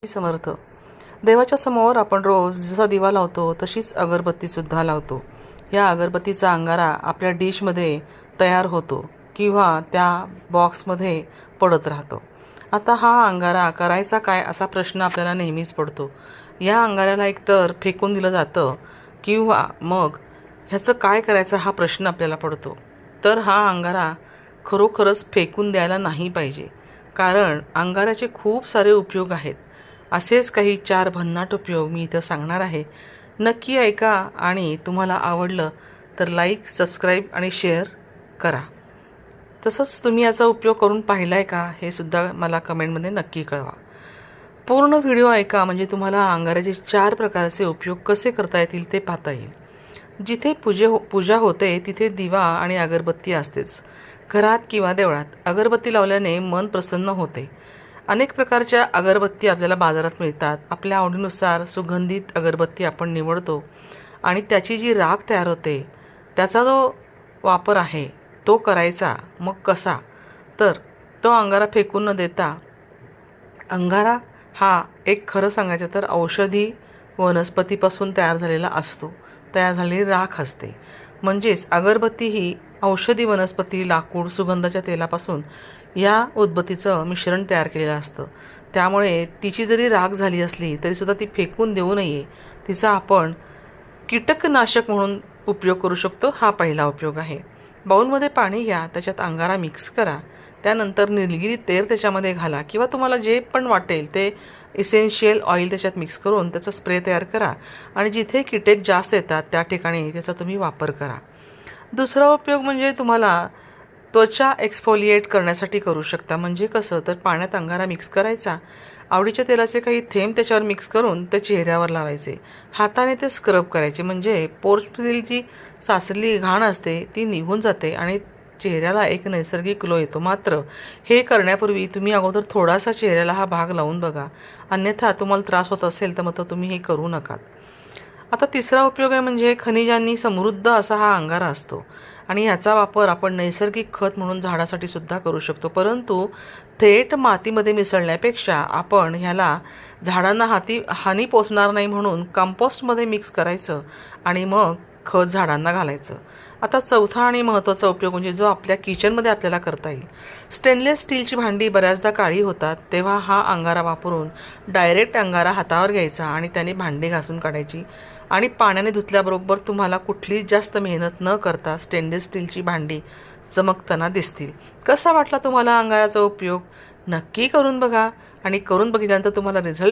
समर्थ. देवाच्या समोर आपण रोज जसा दिवा लावतो तशीच अगरबत्ती सुद्धा लावतो. या अगरबत्तीचा अंगारा आपल्या डिशमध्ये तयार होतो किंवा त्या बॉक्समध्ये पडत राहतो. आता हा अंगारा करायचा काय असा प्रश्न आपल्याला नेहमीच पडतो. या अंगाऱ्याला एकतर फेकून दिलं जातं किंवा मग ह्याचं काय करायचं हा प्रश्न आपल्याला पडतो. तर हा अंगारा खरोखरच फेकून द्यायला नाही पाहिजे, कारण अंगाऱ्याचे खूप सारे उपयोग आहेत. असेच काही 4 भन्नाट उपयोग मी इथं सांगणार आहे. नक्की ऐका आणि तुम्हाला आवडलं तर लाईक, सबस्क्राईब आणि शेअर करा. तसंच तुम्ही याचा उपयोग करून पाहिला आहे का हे सुद्धा मला कमेंटमध्ये नक्की कळवा. पूर्ण व्हिडिओ ऐका म्हणजे तुम्हाला अंगाऱ्याचे 4 प्रकारचे उपयोग कसे करता येतील ते पाहता येईल. जिथे पूजा होते तिथे दिवा आणि अगरबत्ती असतेच. घरात किंवा देवळात अगरबत्ती लावल्याने मन प्रसन्न होते. अनेक प्रकारच्या अगरबत्ती आपल्याला बाजारात मिळतात. आपल्या आवडीनुसार सुगंधित अगरबत्ती आपण निवडतो आणि त्याची जी राख तयार होते त्याचा जो वापर आहे तो करायचा. मग कसा? तर तो अंगारा फेकून न देता, अंगारा हा एक खरं सांगायचं तर औषधी वनस्पतीपासून तयार झालेला असतो, तयार झालेली राख असते. म्हणजेच अगरबत्ती ही औषधी वनस्पती, लाकूड, सुगंधाच्या तेलापासून या उदबत्तीचं मिश्रण तयार केलेलं असतं. त्यामुळे तिची जरी राख झाली असली तरीसुद्धा ती फेकून देऊ नये. तिचा आपण कीटकनाशक म्हणून उपयोग करू शकतो. हा पहिला उपयोग आहे. बाऊलमध्ये पाणी घ्या, त्याच्यात अंगारा मिक्स करा, त्यानंतर निलगिरी तेल त्याच्यामध्ये घाला किंवा तुम्हाला जे पण वाटेल ते इसेन्शियल ऑइल त्याच्यात मिक्स करून त्याचा स्प्रे तयार करा आणि जिथे कीटक जास्त येतात त्या ठिकाणी त्याचा तुम्ही वापर करा. दुसरा उपयोग म्हणजे तुम्हाला त्वचा एक्सफोलिएट करण्यासाठी करू शकता. म्हणजे कसं? तर पाण्यात अंगारा मिक्स करायचा, आवडीच्या तेलाचे काही थेंब त्याच्यावर मिक्स करून ते चेहऱ्यावर लावायचे, हाताने ते स्क्रब करायचे. म्हणजे पोर्समधील जी साचलेली घाण असते ती निघून जाते आणि चेहऱ्याला एक नैसर्गिक ग्लो येतो. मात्र हे करण्यापूर्वी तुम्ही अगोदर थोडासा चेहऱ्याला हा भाग लावून बघा, अन्यथा तुम्हाला त्रास होत असेल तर मग तुम्ही हे करू नका. आता तिसरा उपयोग आहे म्हणजे खनिजांनी समृद्ध असा हा अंगारा असतो आणि याचा वापर आपण नैसर्गिक खत म्हणून झाडासाठी सुद्धा करू शकतो. परंतु थेट मातीमध्ये मिसळण्यापेक्षा आपण ह्याला झाडांना हानी पोचणार नाही म्हणून कंपोस्टमध्ये मिक्स करायचं आणि मग खत झाडांना घालायचं. आता चौथा आणि महत्त्वाचा उपयोग म्हणजे जो आपल्या किचनमध्ये आपल्याला करता येईल. स्टेनलेस स्टीलची भांडी बऱ्याचदा काळी होतात, तेव्हा हा अंगारा वापरून डायरेक्ट अंगारा हातावर घ्यायचा आणि त्याने भांडी घासून काढायची आणि पाण्याने धुतल्याबरोबर तुम्हाला कुठलीच जास्त मेहनत न करता स्टेनलेस स्टीलची भांडी चमकताना दिसतील. कसा वाटला तुम्हाला अंगाराचा उपयोग? नक्की करून बघा आणि करून बघितल्यानंतर तुम्हाला रिझल्ट